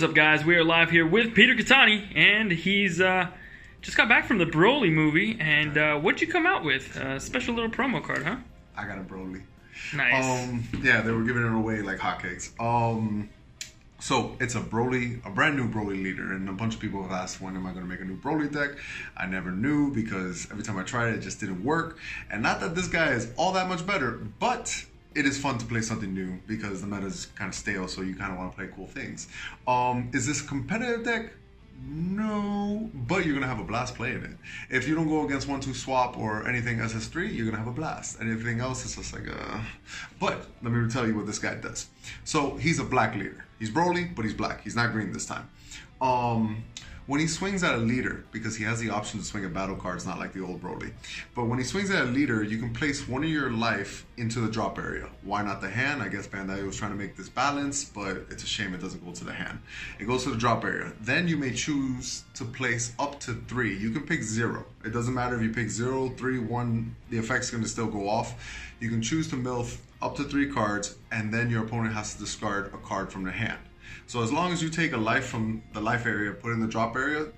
What is up, guys? We are live here with Peter Cattani, and he's just got back from the Broly movie. And what'd you come out with? Special little promo card, huh? I got a Broly. Nice. Yeah, they were giving it away like hotcakes. So it's a brand new Broly leader, and a bunch of people have asked, when am I going to make a new Broly deck? I never knew, because every time I tried it, it just didn't work. And not that this guy is all that much better, but it is fun to play something new because the meta is kind of stale, so you kind of want to play cool things. Is this a competitive deck? No, but you're going to have a blast playing it. If you don't go against 1-2 swap or anything SS3, you're going to have a blast. And everything else is just like, But let me tell you what this guy does. So he's a black leader. He's Broly, but he's black. He's not green this time. When he swings at a leader, because he has the option to swing at battle cards, not like the old Broly, but when he swings at a leader, you can place one of your life into the drop area. Why not the hand? I guess Bandai was trying to make this balance, but it's a shame it doesn't go to the hand. It goes to the drop area. Then you may choose to place up to 3. You can pick 0. It doesn't matter if you pick 0, 3, 1, the effect's going to still go off. You can choose to mill up to 3 cards, and then your opponent has to discard a card from their hand. So as long as you take a life from the life area, put it in the drop area,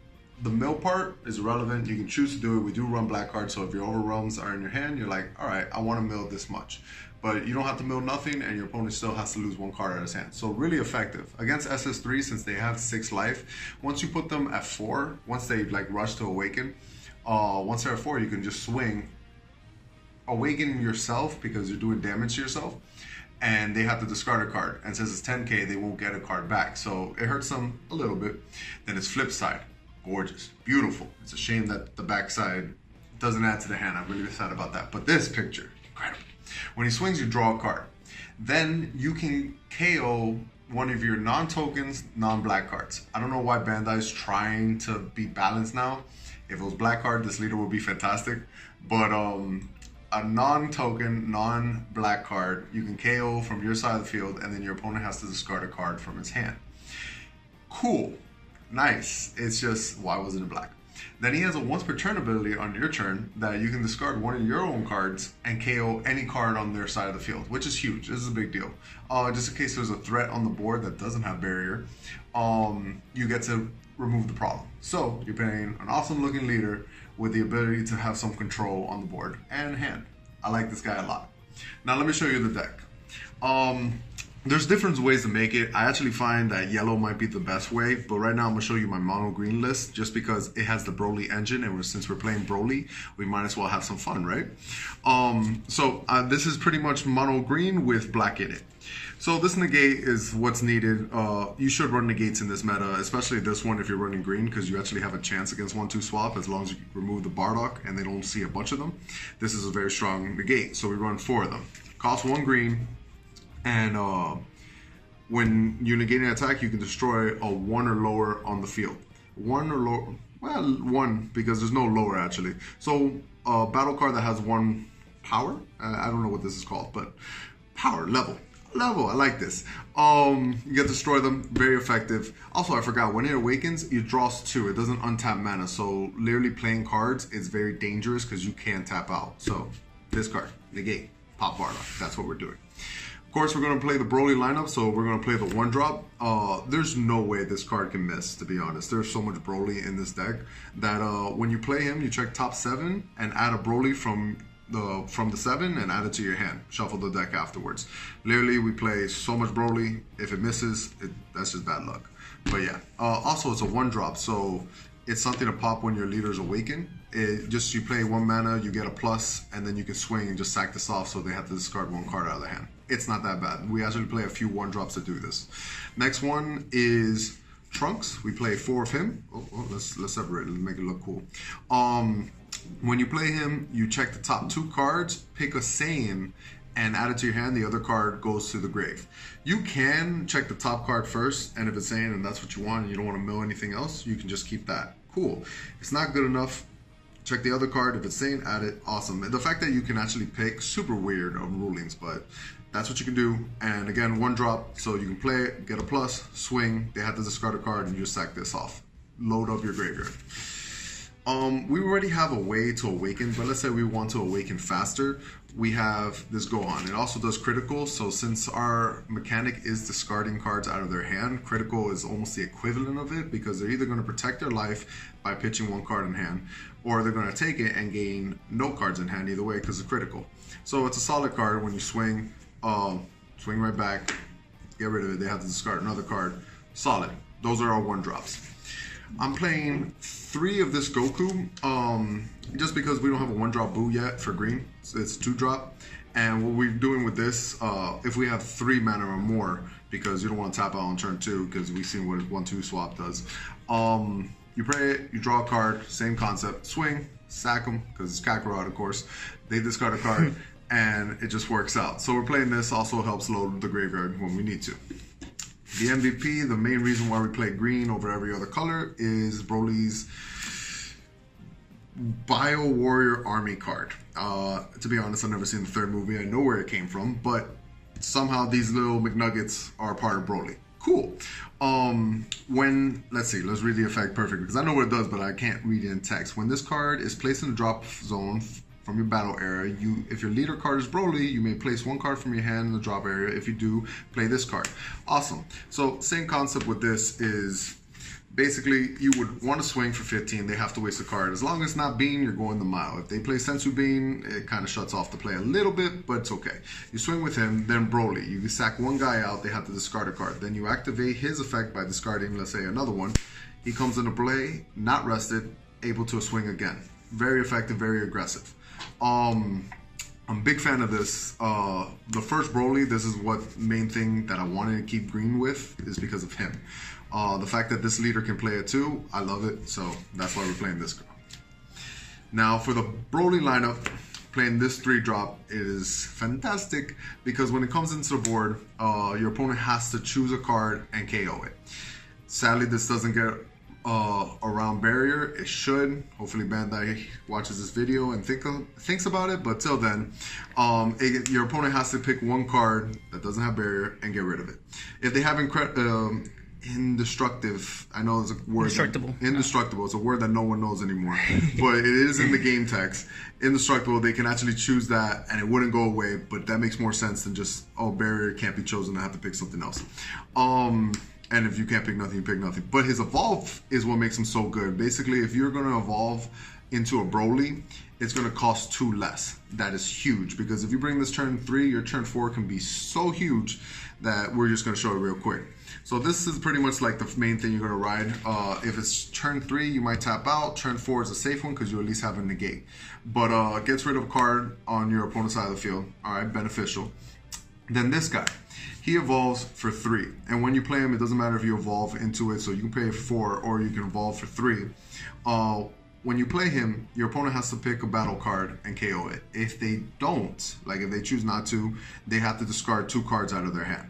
the mill part is irrelevant. You can choose to do it. We do run black cards, so if your overwhelms are in your hand, you're like, all right, I want to mill this much. But you don't have to mill nothing, and your opponent still has to lose 1 card out of his hand. So really effective. Against SS3, since they have 6 life, once you put them at 4, once they like rush to awaken, once they're at 4, you can just swing, awaken yourself because you're doing damage to yourself. And they have to discard a card. And since it's 10k, they won't get a card back. So it hurts them a little bit. Then its flip side, gorgeous, beautiful. It's a shame that the backside doesn't add to the hand. I'm really sad about that. But this picture, incredible. When he swings, you draw a card. Then you can KO one of your non-tokens, non-black cards. I don't know why Bandai is trying to be balanced now. If it was black card, this leader would be fantastic. But a non-token, non-black card, you can KO from your side of the field, and then your opponent has to discard a card from his hand. Cool. Nice. It's just, why wasn't it black? Then he has a once per turn ability on your turn that you can discard one of your own cards and KO any card on their side of the field, which is huge. This is a big deal. Just in case there's a threat on the board that doesn't have barrier, you get to remove the problem. So you're playing an awesome looking leader with the ability to have some control on the board and hand. I like this guy a lot. Now let me show you the deck. There's different ways to make it. I actually find that yellow might be the best way, but right now I'm gonna show you my mono green list just because it has the Broly engine, and since we're playing Broly, we might as well have some fun, right? This is pretty much mono green with black in it. So this negate is what's needed. You should run negates in this meta, especially this one if you're running green, because you actually have a chance against 1-2 swap as long as you remove the Bardock and they don't see a bunch of them. This is a very strong negate, so we run 4 of them. Cost 1 green, and when you negate an attack, you can destroy a 1 or lower on the field. 1 or lower, well, 1 because there's no lower actually. So a battle card that has 1 power, I don't know what this is called, but power level, I like this. You get to destroy them, very effective. Also, I forgot, when it awakens, it draws 2. It doesn't untap mana, so literally playing cards is very dangerous because you can't tap out. So this card, negate, pop Bardock, that's what we're doing. Of course, we're going to play the Broly lineup, so we're going to play the 1-drop. There's no way this card can miss, to be honest. There's so much Broly in this deck that when you play him, you check top 7 and add a Broly from the 7 and add it to your hand. Shuffle the deck afterwards. Literally, we play so much Broly. If it misses, that's just bad luck. But yeah, also it's a 1-drop, so it's something to pop when your leaders awaken. You play 1 mana, you get a plus, and then you can swing and just sack this off, so they have to discard 1 card out of the hand. It's not that bad. We actually play a few 1-drops to do this. Next one is Trunks. We play 4 of him. Let's separate it. Let's make it look cool. When you play him, you check the top 2 cards, pick a Saiyan, and add it to your hand. The other card goes to the grave. You can check the top card first, and if it's Saiyan and that's what you want, and you don't want to mill anything else, you can just keep that. Cool. It's not good enough. Check the other card. If it's Saiyan, add it. Awesome. The fact that you can actually pick, super weird rulings, but that's what you can do. And again, 1-drop, so you can play it, get a plus, swing. They have to discard a card, and you just sack this off. Load up your graveyard. We already have a way to awaken, but let's say we want to awaken faster. We have this Gohan. It also does critical, so since our mechanic is discarding cards out of their hand, critical is almost the equivalent of it, because they're either going to protect their life by pitching one card in hand, or they're going to take it and gain no cards in hand either way because it's critical. So it's a solid card. When you swing, swing right back, get rid of it. They have to discard another card. Solid. Those are our 1-drops. I'm playing 3 of this Goku, just because we don't have a 1-drop Boo yet for green. So it's a 2-drop. And what we're doing with this, if we have 3 mana or more, because you don't want to tap out on turn 2, because we've seen what 1-2 swap does. You play it, you draw a card, same concept. Swing, sack them, because it's Kakarot, of course. They discard a card, and it just works out. So we're playing this, also helps load the graveyard when we need to. The MVP, the main reason why we play green over every other color, is Broly's Bio Warrior Army card. To be honest, I've never seen the 3rd movie. I know where it came from, but somehow these little McNuggets are part of Broly. Cool. Let's see, let's read the effect perfectly, because I know what it does, but I can't read it in text. When this card is placed in the drop zone from your battle area, if your leader card is Broly, you may place 1 card from your hand in the drop area. If you do, play this card. Awesome. So same concept with this is basically you would want to swing for 15. They have to waste a card. As long as it's not Bean, you're going the mile. If they play Sensu Bean, it kind of shuts off the play a little bit, but it's okay. You swing with him, then Broly. You sack 1 guy out, they have to discard a card. Then you activate his effect by discarding, let's say, another one. He comes into play, not rested, able to swing again. Very effective, very aggressive. I'm a big fan of this. The first Broly, this is what main thing that I wanted to keep green with, is because of him. The fact that this leader can play it too, I love it. So that's why we're playing this girl. Now for the Broly lineup, playing this 3-drop is fantastic, because when it comes into the board, your opponent has to choose a card and KO it. Sadly, this doesn't get around barrier. It should. Hopefully Bandai watches this video and thinks about it, but till then, your opponent has to pick 1 card that doesn't have barrier and get rid of it. If they have indestructible, I know it's a word. Indestructible. It's a word that no one knows anymore, but it is in the game text. Indestructible. They can actually choose that, and it wouldn't go away. But that makes more sense than just, oh, barrier can't be chosen. I have to pick something else. And if you can't pick nothing, you pick nothing. But his evolve is what makes him so good. Basically, if you're going to evolve into a Broly, it's going to cost 2 less. That is huge, because if you bring this turn 3, your turn 4 can be so huge that we're just going to show it real quick. So this is pretty much like the main thing you're going to ride. If it's turn 3, you might tap out. Turn 4 is a safe one because you at least have a negate. But gets rid of a card on your opponent's side of the field. All right, beneficial. Then this guy. He evolves for 3, and when you play him, it doesn't matter if you evolve into it, so you can play 4 or you can evolve for 3. When you play him, your opponent has to pick a battle card and KO it. If they don't, like if they choose not to, they have to discard 2 cards out of their hand.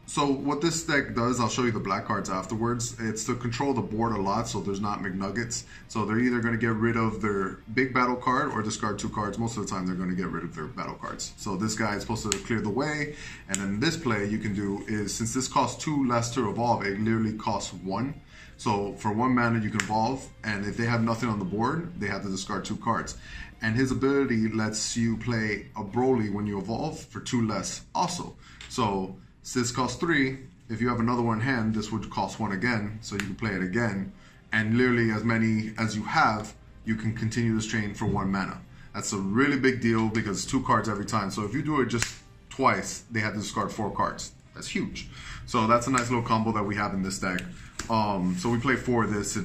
So what this deck does, I'll show you the black cards afterwards. It's to control the board a lot, so there's not McNuggets. So they're either going to get rid of their big battle card or discard 2 cards. Most of the time, they're going to get rid of their battle cards. So this guy is supposed to clear the way. And then this play you can do is, since this costs 2 less to evolve, it literally costs 1. So for 1 mana, you can evolve. And if they have nothing on the board, they have to discard 2 cards. And his ability lets you play a Broly when you evolve for 2 less also. So this costs 3. If you have another one in hand, this would cost 1 again, so you can play it again. And literally as many as you have, you can continue this chain for 1 mana. That's a really big deal because it's 2 cards every time. So if you do it just twice, they have to discard 4 cards. That's huge. So that's a nice little combo that we have in this deck. So we play 4 of this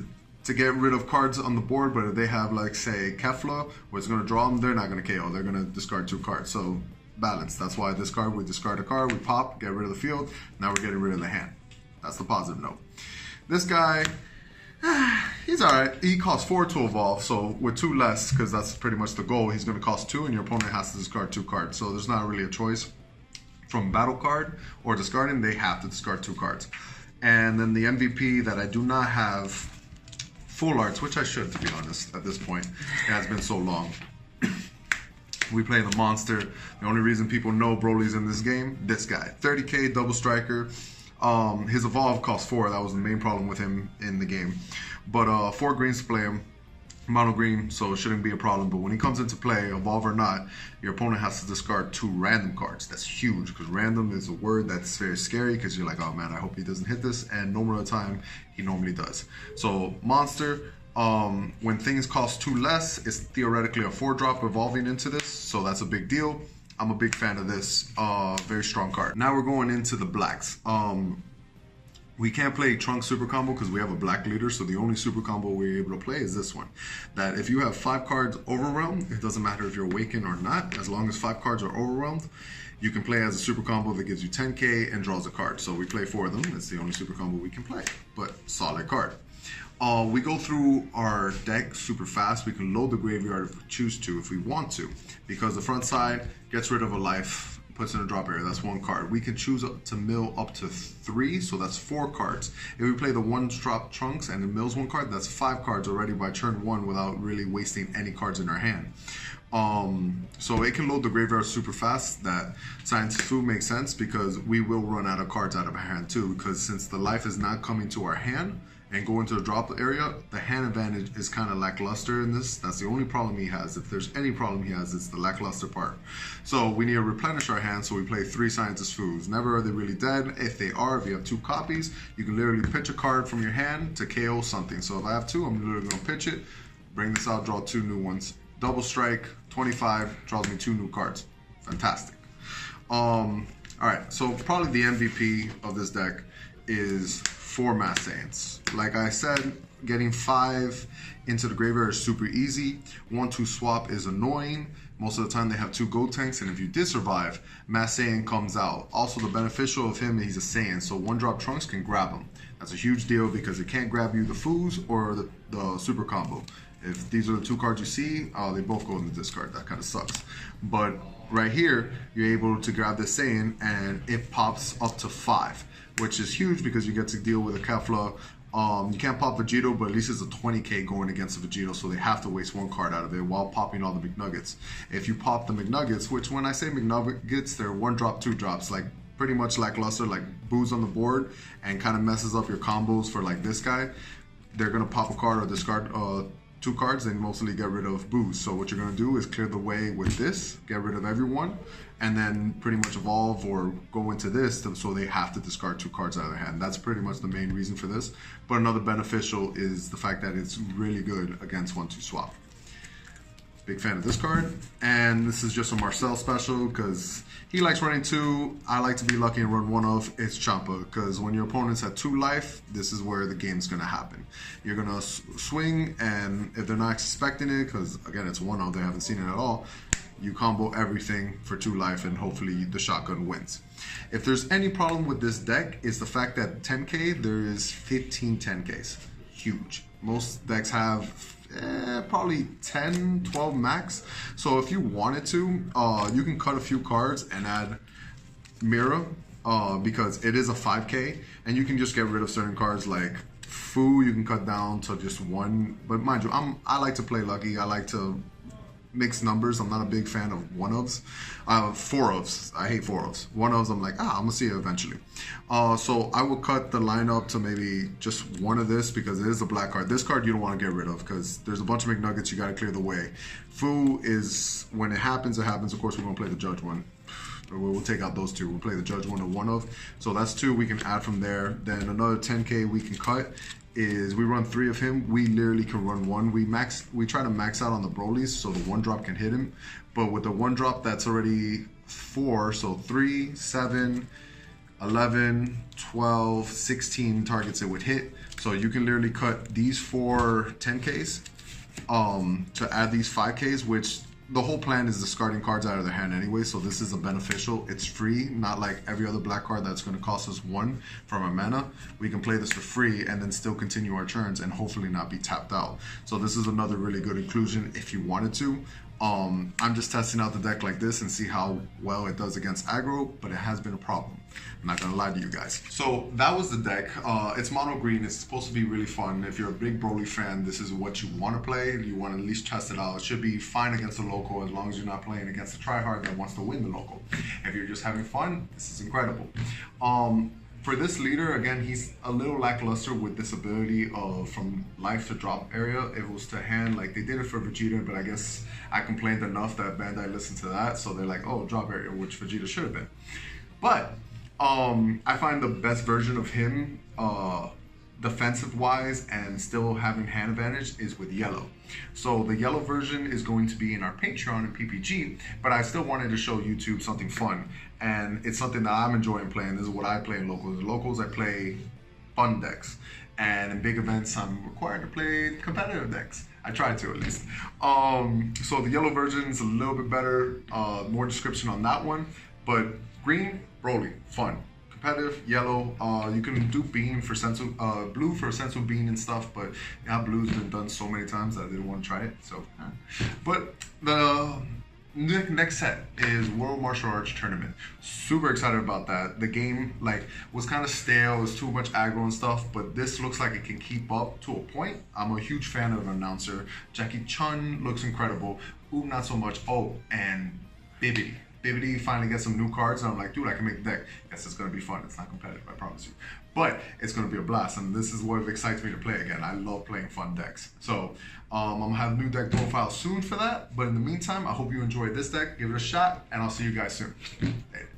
to get rid of cards on the board, but if they have, like, say, Kefla, where it's going to draw them, they're not going to KO. They're going to discard 2 cards. So balance. That's why this card, we discard a card, we pop, get rid of the field. Now we're getting rid of the hand. That's the positive note. This guy, he's alright. He costs 4 to evolve, so with 2 less, because that's pretty much the goal, he's going to cost 2, and your opponent has to discard 2 cards. So there's not really a choice. From battle card or discarding, they have to discard 2 cards. And then the MVP that I do not have full arts, which I should, to be honest, at this point. It has been so long. We play the monster. The only reason people know Broly's in this game, this guy. 30k double striker. His evolve costs 4. That was the main problem with him in the game. But 4 greens to play him. Mono green, so it shouldn't be a problem. But when he comes into play, evolve or not, your opponent has to discard 2 random cards. That's huge, because random is a word that's very scary, because you're like, oh man, I hope he doesn't hit this. And normal of the time, he normally does. So monster, when things cost 2 less, it's theoretically a 4-drop evolving into this, so that's a big deal. I'm a big fan of this. Very strong card. Now we're going into the blacks. We can't play Trunk super combo because we have a black leader, so the only super combo we're able to play is this one. That if you have 5 cards overwhelmed, it doesn't matter if you're awakened or not, as long as 5 cards are overwhelmed, you can play as a super combo that gives you 10k and draws a card. So we play 4 of them. That's the only super combo we can play, but solid card. We go through our deck super fast. We can load the graveyard if we choose to, if we want to, because the front side gets rid of a life, puts in a drop area. That's 1 card. We can choose to mill up to 3, so that's 4 cards. If we play the 1-drop Trunks and it mills 1 card, that's 5 cards already by turn 1 without really wasting any cards in our hand. So it can load the graveyard super fast. That Science Food makes sense because we will run out of cards out of our hand too, because since the life is not coming to our hand and go into the drop area, the hand advantage is kind of lackluster in this. That's the only problem he has. If there's any problem he has, it's the lackluster part. So we need to replenish our hand, so we play 3 Scientist Foods. Never are they really dead. If they are, if you have 2 copies, you can literally pitch a card from your hand to KO something. So if I have 2, I'm literally gonna pitch it, bring this out, draw 2 new ones. Double strike, 25, draws me 2 new cards. Fantastic. All right, so probably the MVP of this deck is 4 Mass Saiyans. Like I said, getting 5 into the graveyard is super easy. 1-2 swap is annoying. Most of the time they have 2 Goat Tanks, and if you did survive, Mass Saiyan comes out. Also, the beneficial of him, he's a Saiyan, so 1-drop Trunks can grab him. That's a huge deal because it can't grab you the Foos or the super combo. If these are the 2 cards you see, they both go in the discard. That kind of sucks. But right here, you're able to grab this Saiyan, and it pops up to 5. Which is huge because you get to deal with a Kefla. You can't pop Vegito, but at least it's a 20k going against a Vegito, so they have to waste 1 card out of it while popping all the McNuggets. If you pop the McNuggets, which when I say McNuggets, they're 1-drop, 2-drops, like pretty much lackluster, like booze on the board, and kind of messes up your combos for like this guy. They're gonna pop a card or discard 2 cards, and mostly get rid of booze. So what you're gonna do is clear the way with this, get rid of everyone, and then pretty much evolve or go into this so they have to discard 2 cards out of their hand. That's pretty much the main reason for this. But another beneficial is the fact that it's really good against 1-2 swap. Big fan of this card. And this is just a Marcel special because he likes running 2. I like to be lucky and run 1 of. It's Champa, because when your opponent's at 2 life, this is where the game's gonna happen. You're gonna swing, and if they're not expecting it, because again it's 1 of, they haven't seen it at all, you combo everything for 2 life and hopefully the shotgun wins. If there's any problem with this deck, is the fact that 10k, there is 15 10ks. Huge. Most decks have probably 10, 12 max. So if you wanted to, you can cut a few cards and add Mira, because it is a 5k, and you can just get rid of certain cards like Fu. You can cut down to just 1. But mind you, I like to play lucky. I like to mix numbers. I'm not a big fan of 1-ofs. 4-ofs. I hate 4-ofs. 1-ofs, I'm like, I'm gonna see it eventually. So I will cut the lineup to maybe just 1 of this because it is a black card. This card you don't want to get rid of because there's a bunch of McNuggets you got to clear the way. Fu is, when it happens, it happens. Of course, we're gonna play the Judge one. We'll take out those 2. We'll play the Judge one and 1-of. So that's 2 we can add from there. Then another 10k we can cut is we run 3 of him. We literally can run 1. We try to max out on the Brolys so the 1-drop can hit him. But with the 1-drop, that's already 4. So 3, 7, 11, 12, 16 targets it would hit. So you can literally cut these 4 10ks to add these 5ks, which the whole plan is discarding cards out of their hand anyway, so this is a beneficial. It's free, not like every other black card that's going to cost us 1 from our mana. We can play this for free and then still continue our turns and hopefully not be tapped out. So this is another really good inclusion if you wanted to. I'm just testing out the deck like this and see how well it does against aggro, but it has been a problem. I'm not gonna lie to you guys. So that was the deck. It's mono green. It's supposed to be really fun. If you're a big Broly fan, this is what you want to play. You want to at least test it out. It should be fine against the local as long as you're not playing against a tryhard that wants to win the local. If you're just having fun, this is incredible. for this leader, again, he's a little lackluster with this ability of from life to drop area. It was to hand, like they did it for Vegeta, but I guess I complained enough that Bandai listened to that, so they're like, oh, drop area, which Vegeta should have been. But I find the best version of him, defensive wise and still having hand advantage, is with yellow. So the yellow version is going to be in our Patreon and PPG, but I still wanted to show YouTube something fun, and it's something that I'm enjoying playing. This is what I play in locals. In locals, I play fun decks, and in big events, I'm required to play competitive decks. I try to, at least. So the yellow version is a little bit better, more description on that one, but green, Broly, fun. Competitive, yellow, you can do bean for sensu, blue for sensu bean and stuff, but yeah, blue's been done so many times that I didn't want to try it, so. But the next set is World Martial Arts Tournament. Super excited about that. The game, like, was kind of stale, it was too much aggro and stuff, but this looks like it can keep up to a point. I'm a huge fan of an announcer. Jackie Chun looks incredible. Ooh, not so much. Oh, and Bibbidi. Bibbidi finally gets some new cards, and I'm like, dude, I can make a deck. Yes, it's gonna be fun. It's not competitive, I promise you. But it's gonna be a blast, and this is what excites me to play again. I love playing fun decks. So I'm gonna have a new deck profile soon for that. But in the meantime, I hope you enjoyed this deck. Give it a shot, and I'll see you guys soon. Later.